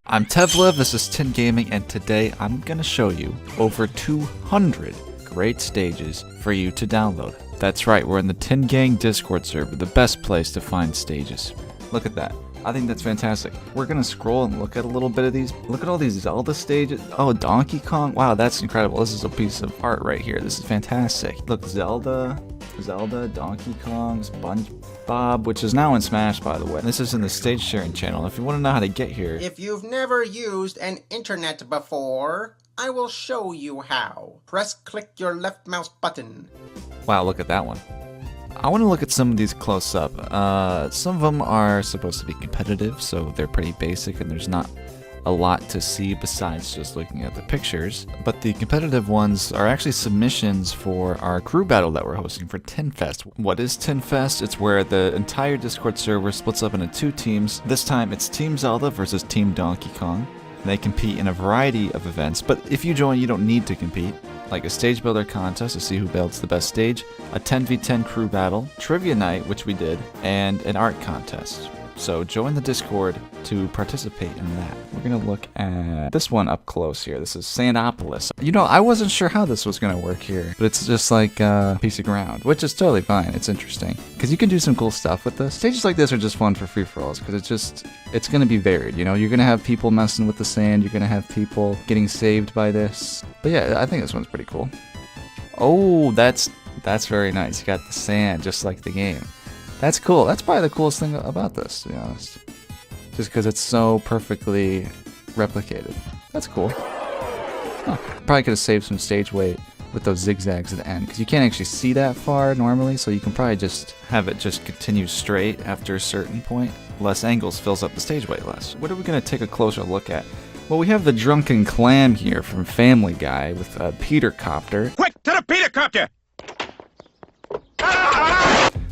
I'm Tevlev, this is Tin Gaming, and today I'm gonna show you over 200 great stages for you to download. That's right, we're in the Tin Gang Discord server, the best place to find stages. Look at that. I think that's fantastic. We're gonna scroll and look at a little bit of these. Look at all these Zelda stages. Oh, Donkey Kong. Wow, that's incredible. This is a piece of art right here. This is fantastic. Look, Zelda, Donkey Kong, SpongeBob, which is now in Smash, by the way. This is in the stage sharing channel. If you want to know how to get here. If you've never used an internet before, I will show you how. Click your left mouse button. Wow, look at that one. I want to look at some of these close up. Some of them are supposed to be competitive, so they're pretty basic and there's not a lot to see besides just looking at the pictures. But the competitive ones are actually submissions for our crew battle that we're hosting for Tin Fest. What is Tin Fest? It's where the entire Discord server splits up into two teams. This time it's Team Zelda versus Team Donkey Kong. They compete in a variety of events, but if you join, you don't need to compete. Like a stage builder contest to see who builds the best stage, a 10v10 crew battle, trivia night, which we did, and an art contest. So join the Discord to participate in that. We're gonna look at this one up close here. This is Sandopolis. You know, I wasn't sure how this was gonna work here, but it's just like a piece of ground, which is totally fine. It's interesting because you can do some cool stuff with this. Stages like this are just fun for free-for-alls because it's gonna be varied. You know, you're gonna have people messing with the sand. You're gonna have people getting saved by this. But yeah, I think this one's pretty cool. Oh, that's very nice. You got the sand just like the game. That's cool. That's probably the coolest thing about this, to be honest. Just because it's so perfectly replicated. That's cool. Huh. Probably could have saved some stage weight with those zigzags at the end, because you can't actually see that far normally, so you can probably just have it just continue straight after a certain point. Less angles fills up the stage weight less. What are we going to take a closer look at? Well, we have the Drunken Clam here from Family Guy with a Peter Copter. Quick, to the Peter Copter!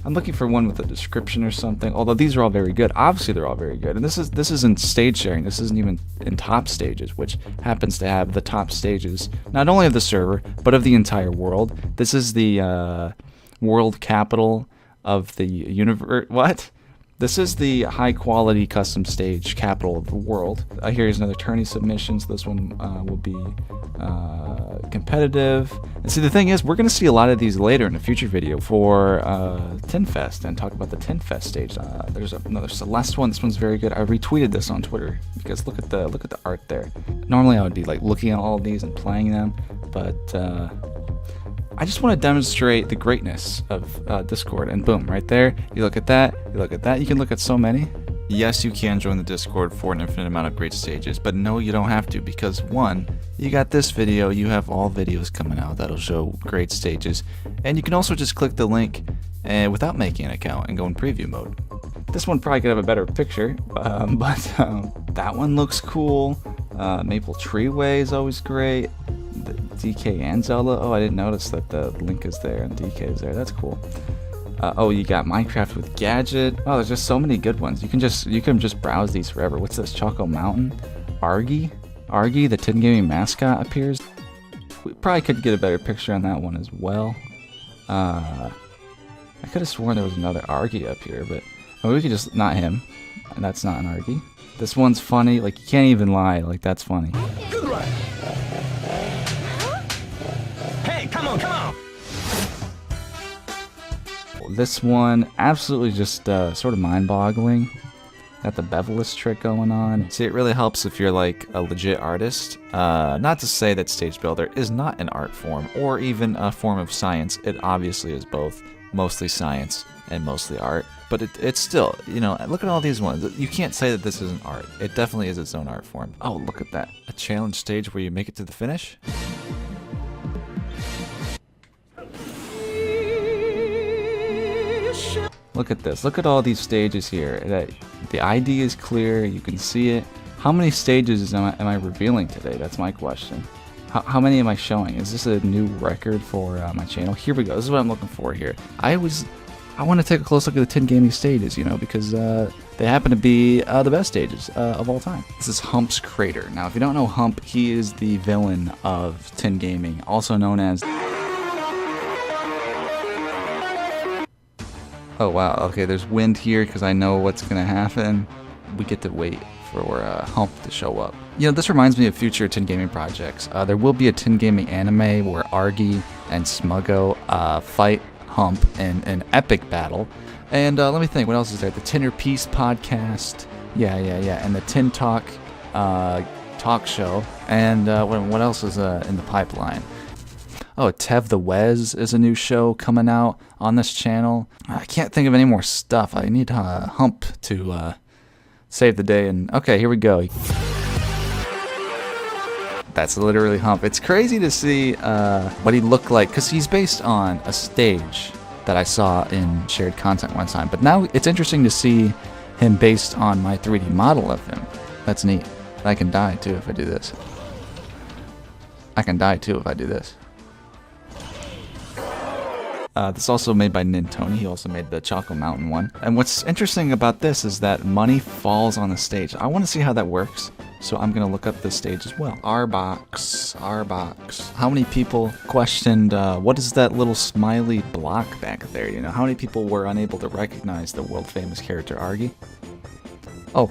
I'm looking for one with a description or something, although these are all very good. Obviously they're all very good. And this isn't stage sharing, this isn't even in top stages, which happens to have the top stages, not only of the server, but of the entire world. This is the world capital of the universe. What? This is the high quality custom stage capital of the world. Here's another tourney submission, so this one will be competitive. And see, the thing is, we're going to see a lot of these later in a future video for Tin Fest and talk about the Tin Fest stage. There's another Celeste one. This one's very good. I retweeted this on Twitter because look at the art there. Normally I would be like looking at all of these and playing them, but I just want to demonstrate the greatness of Discord, and boom, right there, you look at that, you can look at so many. Yes, you can join the Discord for an infinite amount of great stages, but no, you don't have to, because one, you got this video, you have all videos coming out that'll show great stages, and you can also just click the link without making an account and go in preview mode. This one probably could have a better picture, but that one looks cool. Maple Treeway is always great. DK and Zelda. Oh, I didn't notice that the link is there and DK is there. That's cool. Oh, you got Minecraft with Gadget. Oh, there's just so many good ones. You can just browse these forever. What's this? Choco Mountain? Argy, the Tin Gaming mascot appears. We probably could get a better picture on that one as well. I could have sworn there was another Argy up here, but we could just not him. And that's not an Argy. This one's funny. Like, you can't even lie. Like, that's funny. Good one. Hey, come on, come on! This one, absolutely just sort of mind-boggling. Got the bevel-less trick going on. See, it really helps if you're like a legit artist. Not to say that Stage Builder is not an art form, or even a form of science. It obviously is both, mostly science and mostly art. But it's still, you know, look at all these ones. You can't say that this isn't art. It definitely is its own art form. Oh, look at that. A challenge stage where you make it to the finish? Look at this. Look at all these stages here. The ID is clear. You can see it. How many stages am I revealing today? That's my question. How many am I showing? Is this a new record for my channel? Here we go. This is what I'm looking for here. I want to take a close look at the Tin Gaming stages, you know, because they happen to be the best stages of all time. This is Hump's Crater. Now, if you don't know Hump, he is the villain of Tin Gaming, also known as... Oh wow, okay, there's wind here because I know what's gonna happen. We get to wait for Hump to show up. You know, this reminds me of future Tin Gaming projects. There will be a Tin Gaming anime where Argy and Smuggo fight Hump in an epic battle. And let me think, what else is there? The Tinner Peace podcast. Yeah. And the Tin Talk talk show. And what else is in the pipeline? Oh, Tevlev is a new show coming out on this channel. I can't think of any more stuff. I need Hump to save the day. And okay, here we go. That's literally Hump. It's crazy to see what he looked like, because he's based on a stage that I saw in shared content one time. But now it's interesting to see him based on my 3D model of him. That's neat. I can die too if I do this. This is also made by Nintoni. He also made the Choco Mountain one. And what's interesting about this is that money falls on the stage. I want to see how that works, so I'm going to look up this stage as well. R-Box. How many people questioned, what is that little smiley block back there? You know, how many people were unable to recognize the world-famous character Argy? Oh,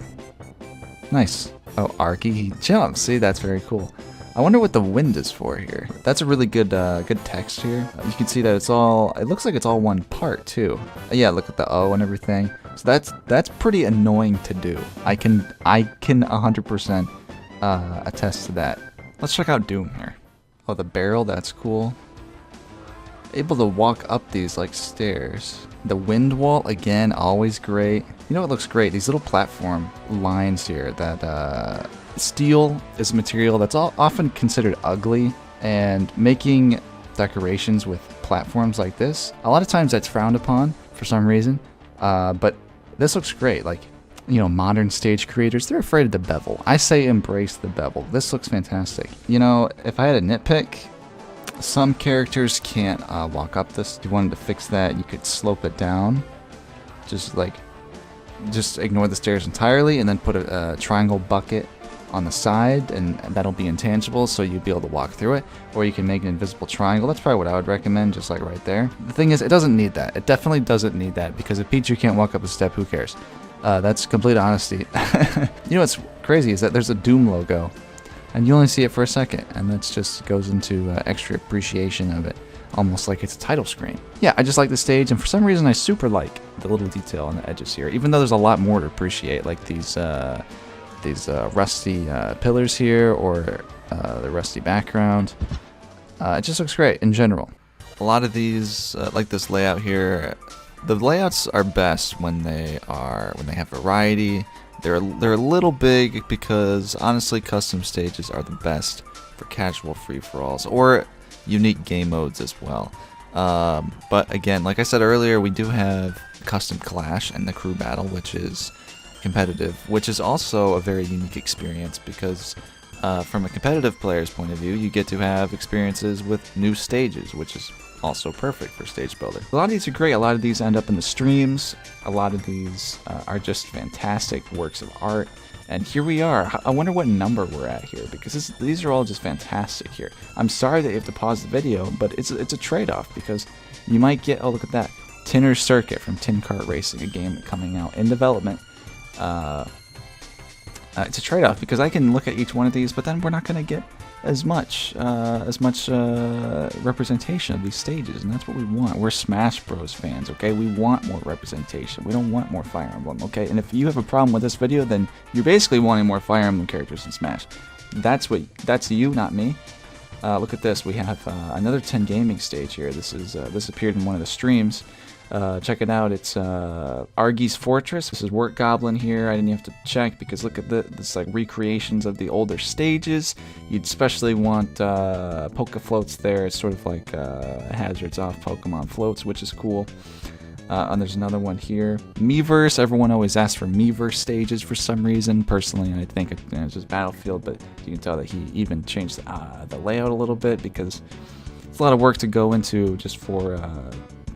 nice. Oh, Argy, he jumps. See, that's very cool. I wonder what the wind is for here. That's a really good good text here. You can see that it looks like it's all one part too. Yeah, look at the O and everything. So that's pretty annoying to do. I can 100% attest to that. Let's check out Doom here. Oh, the barrel, that's cool. Able to walk up these like stairs. The wind wall, again, always great. You know what looks great? These little platform lines here that steel is a material that's often considered ugly, and making decorations with platforms like this, a lot of times that's frowned upon for some reason, but this looks great. Like, you know, modern stage creators, they're afraid of the bevel. I say embrace the bevel. This looks fantastic. You know, if I had a nitpick, some characters can't walk up this. If you wanted to fix that, you could slope it down. Just ignore the stairs entirely and then put a triangle bucket on the side, and that'll be intangible, so you'll be able to walk through it. Or you can make an invisible triangle. That's probably what I would recommend, just like right there. The thing is, it doesn't need that. It definitely doesn't need that, because if Pichu can't walk up a step, who cares? That's complete honesty. You know what's crazy is that there's a Doom logo, and you only see it for a second, and that just goes into extra appreciation of it, almost like it's a title screen. Yeah, I just like the stage, and for some reason I super like the little detail on the edges here, even though there's a lot more to appreciate, like these rusty pillars here, or the rusty background. It just looks great in general. A lot of these, like this layout here, the layouts are best when they have variety. They're a little big, because honestly, custom stages are the best for casual free-for-alls or unique game modes as well. But again, like I said earlier, we do have custom clash and the crew battle, which is competitive, which is also a very unique experience, because from a competitive player's point of view, you get to have experiences with new stages, which is also perfect for stage builder. A lot of these are great. A lot of these end up in the streams. A lot of these are just fantastic works of art. And here we are. I wonder what number we're at here, because these are all just fantastic here. I'm sorry that you have to pause the video, but it's a trade-off, because you might get, oh, look at that, Tinner Circuit from Tin Kart Racing, a game coming out in development. It's a trade-off, because I can look at each one of these, but then we're not going to get as much representation of these stages, and that's what we want. We're Smash Bros fans, okay? We want more representation. We don't want more Fire Emblem, okay? And if you have a problem with this video, then you're basically wanting more Fire Emblem characters in Smash. That's you, not me. Look at this. We have another 10 gaming stage here. This appeared in one of the streams. Check it out. It's Argy's Fortress. This is Work Goblin here. I didn't have to check, because look at this, like recreations of the older stages. You'd especially want Poke Floats there. It's sort of like Hazards off Pokemon Floats, which is cool. And there's another one here. Miiverse. Everyone always asks for Miiverse stages for some reason. Personally, I think it's just Battlefield, but you can tell that he even changed the layout a little bit, because it's a lot of work to go into just for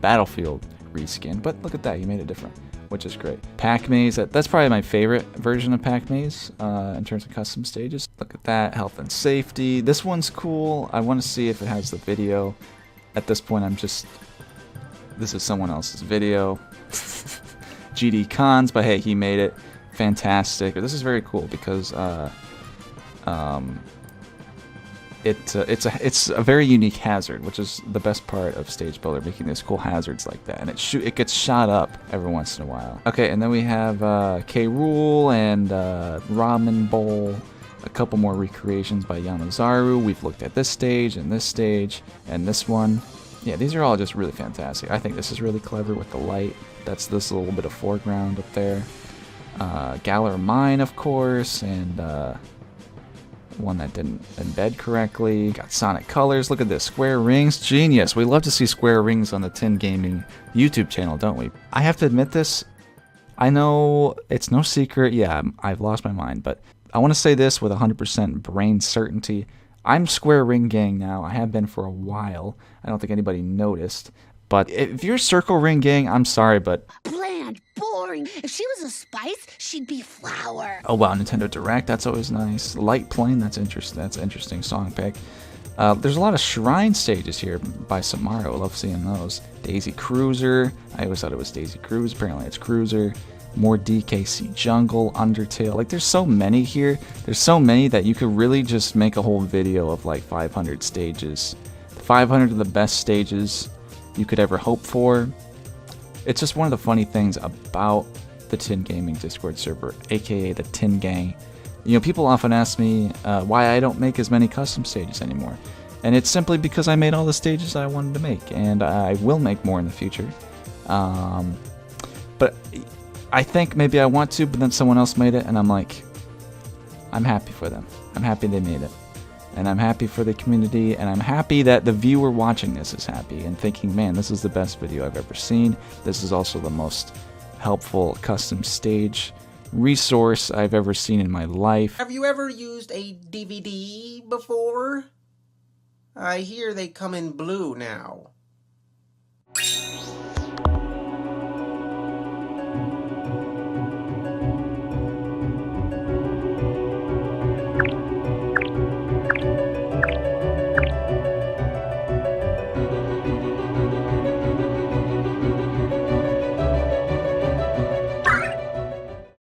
Battlefield reskin. But look at that, he made it different, which is great. Pac Maze, that's probably my favorite version of Pac Maze in terms of custom stages. Look at that, health and safety. This one's cool. I want to see if it has the video. At this point, this is someone else's video. GD Cons, but hey, he made it. fantastic. This is very cool because it's a very unique hazard, which is the best part of Stage Builder, making these cool hazards like that, and it gets shot up every once in a while. Okay, and then we have K. Rool and Ramen Bowl, a couple more recreations by Yamazaru. We've looked at this stage and this one. Yeah, these are all just really fantastic. I think this is really clever with the light. That's this little bit of foreground up there. Galar Mine, of course, and one that didn't embed correctly. Got Sonic Colors. Look at this. Square rings. Genius. We love to see square rings on the Tin Gaming YouTube channel, don't we? I have to admit this. I know it's no secret. Yeah, I've lost my mind, but I want to say this with 100% brain certainty. I'm Square Ring Gang now. I have been for a while. I don't think anybody noticed. But if you're Circle Ring Gang, I'm sorry, but... Bland, boring. If she was a spice, she'd be flour. Oh wow, Nintendo Direct, that's always nice. Light Plane, that's interesting. That's an interesting song pick. There's a lot of shrine stages here by Samaru. I love seeing those. Daisy Cruiser. I always thought it was Daisy Cruise. Apparently it's Cruiser. More DKC Jungle, Undertale. Like, there's so many here. There's so many that you could really just make a whole video of like 500 stages. 500 of the best stages you could ever hope for. It's just one of the funny things about the Tin Gaming Discord server, aka the Tin Gang. You know, people often ask me why I don't make as many custom stages anymore. And it's simply because I made all the stages I wanted to make, and I will make more in the future. But I think maybe I want to, but then someone else made it, and I'm like, I'm happy for them. I'm happy they made it. And I'm happy for the community, and I'm happy that the viewer watching this is happy and thinking, man, this is the best video I've ever seen. This is also the most helpful custom stage resource I've ever seen in my life. Have you ever used a DVD before? I hear they come in blue now.